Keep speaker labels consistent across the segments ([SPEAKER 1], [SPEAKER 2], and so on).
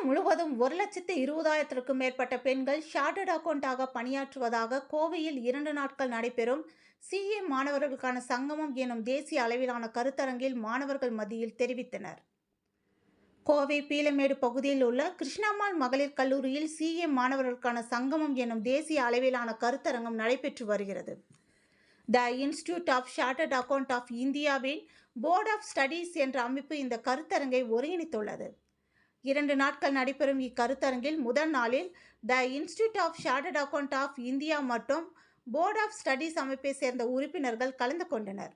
[SPEAKER 1] முழுவதும் 1,20,000க்கும் மேற்பட்ட பெண்கள் சார்ட்டர்ட் அக்கவுண்டாக பணியாற்றுவதாக கோவையில் 2 நாட்கள் நடைபெறும் சிஏ மாணவர்களுக்கான சங்கமம் எனும் தேசிய அளவிலான கருத்தரங்கில் மாணவர்கள் மத்தியில் தெரிவித்தனர். கோவை பீளமேடு பகுதியில் உள்ள கிருஷ்ணம்மாள் மகளிர் கல்லூரியில் சிஏ மாணவர்களுக்கான சங்கமம் எனும் தேசிய அளவிலான கருத்தரங்கம் நடைபெற்று வருகிறது. The institute of chartered account of இந்தியாவின் போர்ட் ஆஃப் ஸ்டடீஸ் என்ற அமைப்பு இந்த கருத்தரங்கை ஒருங்கிணைத்துள்ளது. 2 நாட்கள் நடைபெறும் இக்கருத்தரங்கில் முதல் நாளில் the institute of chartered account of India மற்றும் போர்ட் ஆஃப் ஸ்டடீஸ் அமைப்பை சேர்ந்த உறுப்பினர்கள் கலந்து கொண்டனர்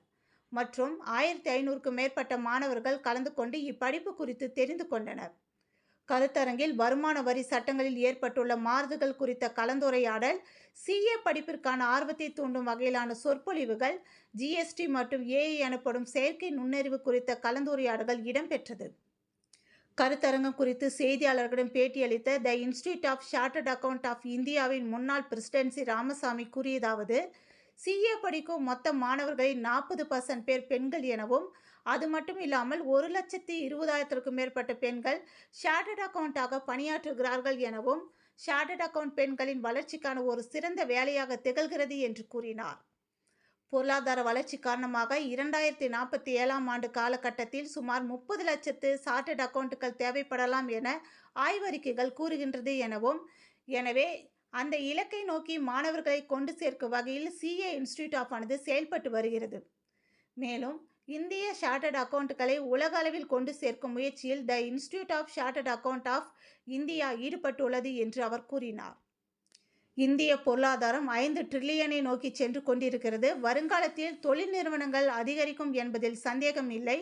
[SPEAKER 1] மற்றும் 1500க்கும் மேற்பட்ட மாணவர்கள் கலந்து கொண்டு இப்படிப்பு குறித்து தெரிந்து கொண்டனர். கருத்தரங்கில் வருமான வரி சட்டங்களில் ஏற்பட்டுள்ள மாறுதல்கள் குறித்த கலந்துரையாடல், சிஏ படிப்பிற்கான ஆர்வத்தை தூண்டும் வகையிலான சொற்பொழிவுகள், ஜிஎஸ்டி மற்றும் ஏஐ எனப்படும் செயற்கை நுண்ணறிவு குறித்த கலந்துரையாடல்கள் இடம்பெற்றது. கருத்தரங்கம் குறித்து செய்தியாளர்களிடம் பேட்டியளித்த the institute of chartered account of இந்தியாவின் முன்னாள் பிரசிடென்ட் ராமசாமி கூறியதாவது, சிஏ படிக்கும் மொத்த மாணவர்களில் 40% பேர் பெண்கள் எனவும், அது மட்டும் இல்லாமல் 1,20,000க்கும் மேற்பட்ட பெண்கள் சார்ட்டர்ட் அக்கவுண்டாக பணியாற்றுகிறார்கள் எனவும், சார்ட்டர்ட் அக்கவுண்ட் பெண்களின் வளர்ச்சிக்கான ஒரு சிறந்த வேலையாக திகழ்கிறது என்று கூறினார். பொருளாதார வளர்ச்சி காரணமாக 2047ஆம் ஆண்டு காலகட்டத்தில் சுமார் 30 லட்சத்து சார்ட்டர்ட் அக்கவுண்டுகள் தேவைப்படலாம் என ஆய்வறிக்கைகள் கூறுகின்றது எனவும், எனவே அந்த இலக்கை நோக்கி மாணவர்களை கொண்டு சேர்க்கும் வகையில் சிஏ இன்ஸ்டிடியூட் ஆனது செயல்பட்டு வருகிறது. மேலும் இந்திய சார்ட்டர்ட் அக்கவுண்டுகளை உலக அளவில் கொண்டு சேர்க்கும் முயற்சியில் the institute of chartered account of India ஈடுபட்டுள்ளது என்று அவர் கூறினார். இந்திய பொருளாதாரம் 5 டிரில்லியனை நோக்கி சென்று கொண்டிருக்கிறது. வருங்காலத்தில் தொழில் நிறுவனங்கள் அதிகரிக்கும் என்பதில் சந்தேகம் இல்லை.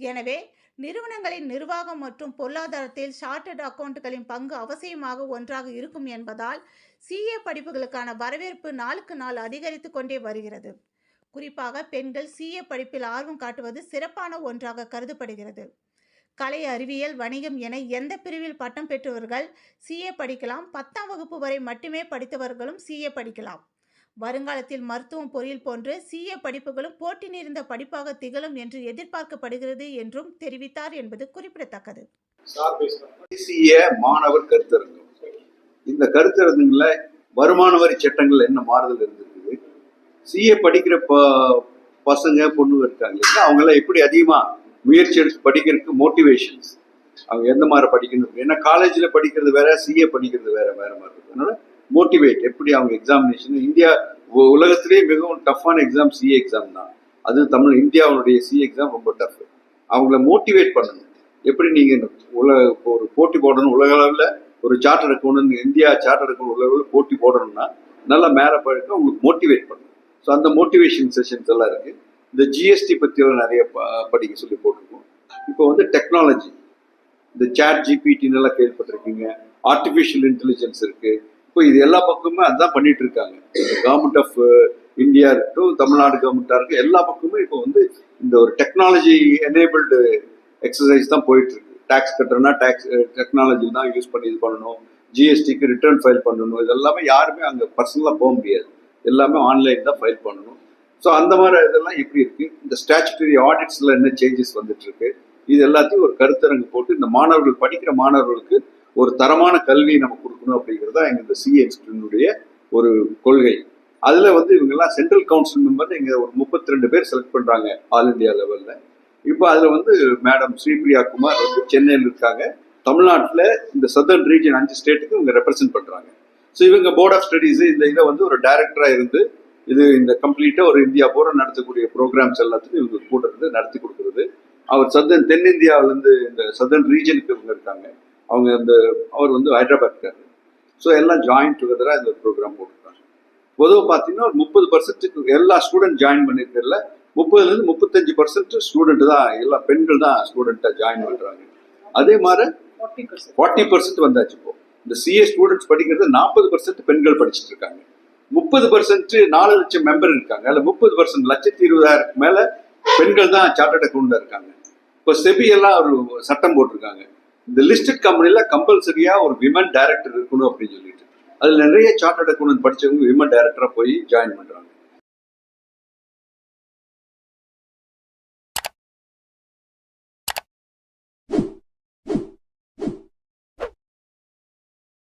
[SPEAKER 1] எனவே நிறுவனங்களின் நிர்வாகம் மற்றும் பொருளாதாரத்தில் சார்ட்டர்ட் அக்கவுண்டுகளின் பங்கு அவசியமாக ஒன்றாக இருக்கும் என்பதால் சிஏ படிப்புகளுக்கான வரவேற்பு நாளுக்கு நாள் அதிகரித்து கொண்டே வருகிறது. குறிப்பாக பெண்கள் சிஏ படிப்பில் ஆர்வம் காட்டுவது சிறப்பான ஒன்றாக கருதப்படுகிறது. கலை, அறிவியல், வணிகம் என எந்த பிரிவில் பட்டம் பெற்றவர்கள் சிஏ படிக்கலாம். 10ஆம் வகுப்பு வரை மட்டுமே படித்தவர்களும் சிஏ படிக்கலாம். வருங்காலத்தில் மருத்துவம், பொறியியல் போன்று சிஏ படிப்புகளும் போட்டி நிறைந்த படிப்பாக திகழும் என்று எதிர்பார்க்கப்படுகிறது என்றும் தெரிவித்தார் என்பது குறிப்பிடத்தக்கது.
[SPEAKER 2] மாணவர் கருத்தரங்கம். இந்த கருத்தரங்குல வருமான வரி சட்டங்கள் என்ன மாறுதல் இருந்திருக்கு, சிஏ படிக்கிற பசங்க பொண்ணு இருக்காங்க, அவங்க எல்லாம் எப்படி அதிகமா முயற்சி எடுத்து படிக்கிறதுக்கு மோட்டிவேஷன்ஸ், அவங்க எந்த மாதிரி படிக்கணும், ஏன்னா காலேஜில் படிக்கிறது வேற, சிஏ படிக்கிறது வேற வேற மாதிரி இருக்கு. அதனால மோட்டிவேட் எப்படி அவங்க எக்ஸாமினேஷன், இந்தியா உலகத்திலேயே மிகவும் டஃப்பான எக்ஸாம் சிஏ எக்ஸாம் தான். அது இந்தியாவுடைய சிஏ எக்ஸாம் ரொம்ப டஃப். அவங்கள மோட்டிவேட் பண்ணணும். எப்படி நீங்கள் ஒரு போட்டி போடணும், உலக அளவில் ஒரு chartered account, India chartered account உலக அளவில் போட்டி போடணும்னா நல்லா மேலே பழக்க உங்களுக்கு மோட்டிவேட் பண்ணணும். ஸோ அந்த மோட்டிவேஷன் செஷன்ஸ் எல்லாம் இருக்குது. இந்த ஜிஎஸ்டி பற்றியெல்லாம் நிறைய படிக்க சொல்லி போட்டிருக்கோம். இப்போ டெக்னாலஜி, இந்த சாட் ஜிபிடின்னு எல்லாம் கேள்விப்பட்டிருக்கீங்க, ஆர்டிஃபிஷியல் இன்டெலிஜென்ஸ் இருக்குது. இப்போ இது எல்லா பக்கமுமே அதுதான் பண்ணிட்டு இருக்காங்க. கவர்மெண்ட் ஆஃப் இந்தியா இருக்கட்டும், தமிழ்நாடு கவர்மெண்ட்டாக இருக்குது, எல்லா பக்கமுமே இப்போ இந்த ஒரு டெக்னாலஜி எனேபிள்டு எக்ஸசைஸ் தான் போயிட்டு இருக்கு. டேக்ஸ் கட்டுறதுனா டெக்னாலஜி தான் யூஸ் பண்ணி இது பண்ணணும், ஜிஎஸ்டிக்கு ரிட்டர்ன் ஃபைல் பண்ணணும், இது எல்லாமே யாருமே அங்கே பர்சனலாக போக முடியாது, எல்லாமே ஆன்லைன் தான் ஃபைல் பண்ணணும். ஸோ அந்த மாதிரி இதெல்லாம் எப்படி இருக்கு, இந்த ஸ்டாச்சுட்டரி ஆடிட்ஸ்ல என்ன சேஞ்சஸ் வந்துட்டு இருக்கு, இது எல்லாத்தையும் ஒரு கருத்தரங்கு போட்டு இந்த மாணவர்கள் படிக்கிற மாணவர்களுக்கு ஒரு தரமான கல்வியை நம்ம கொடுக்கணும் அப்படிங்கிறதா எங்க இந்த சிஏ இன்ஸ்டிடியூட்டுடைய ஒரு கொள்கை. அதுல இவங்கெல்லாம் சென்ட்ரல் கவுன்சில் மெம்பர் இங்க ஒரு 32 பேர் செலக்ட் பண்றாங்க ஆல் இண்டியா லெவல்ல. இப்போ அதுல மேடம் ஸ்ரீபிரியா குமார் சென்னையில் இருக்காங்க. தமிழ்நாட்டில் இந்த சதர்ன் ரீஜன் 5 ஸ்டேட்டுக்கு இவங்க ரெப்ரசென்ட் பண்றாங்க. ஸோ இவங்க போர்ட் ஆஃப் ஸ்டடீஸ் இந்த இதை ஒரு டைரக்டரா இருந்து இது இந்த கம்ப்ளீட்டா ஒரு இந்தியா பூரா நடத்தக்கூடிய ப்ரோக்ராம்ஸ் எல்லாத்துக்கும் இவங்க கூட இருந்து நடத்தி கொடுக்குறது. அவர் தென்னிந்தியாவிலேருந்து இந்த சதர்ன் ரீஜனுக்கு இவங்க இருக்காங்க. அவங்க அவர் ஹைதராபாத்கார். ஸோ எல்லாம் ஜாயின் டுகெதரா இந்த ப்ரோக்ராம் போட்டுருக்காங்க. பொதுவாக பார்த்தீங்கன்னா ஒரு 30% எல்லா ஸ்டூடெண்ட் ஜாயின் பண்ணிருக்கல, 30லேருந்து 35% ஸ்டூடெண்ட் தான், எல்லா பெண்கள் தான் ஸ்டூடெண்ட்டாக ஜாயின் பண்ணுறாங்க. அதே மாதிரி 40% வந்தாச்சு. இப்போ இந்த சிஏ ஸ்டூடெண்ட்ஸ் படிக்கிறது 40% பெண்கள் படிச்சுட்டு இருக்காங்க. 30% 4 லட்சம் மெம்பர் இருக்காங்க. அதில் 30% 1,20,000 மேல பெண்கள் தான் சார்ட்டர்ட் அக்கௌண்ட்ல இருக்காங்க. இப்போ செபி எல்லாம் ஒரு சட்டம் போட்டிருக்காங்க, இந்த லிஸ்டட் கம்பெனில கம்பல்சரியா ஒரு விமன் டைரக்டர் இருக்கணும் அப்படின்னு சொல்லிட்டு. அதுல நிறைய சார்ட்டர்ட் அக்கௌண்ட் படிச்சவங்க விமன் டைரக்டரா போய் ஜாயின் பண்றாங்க.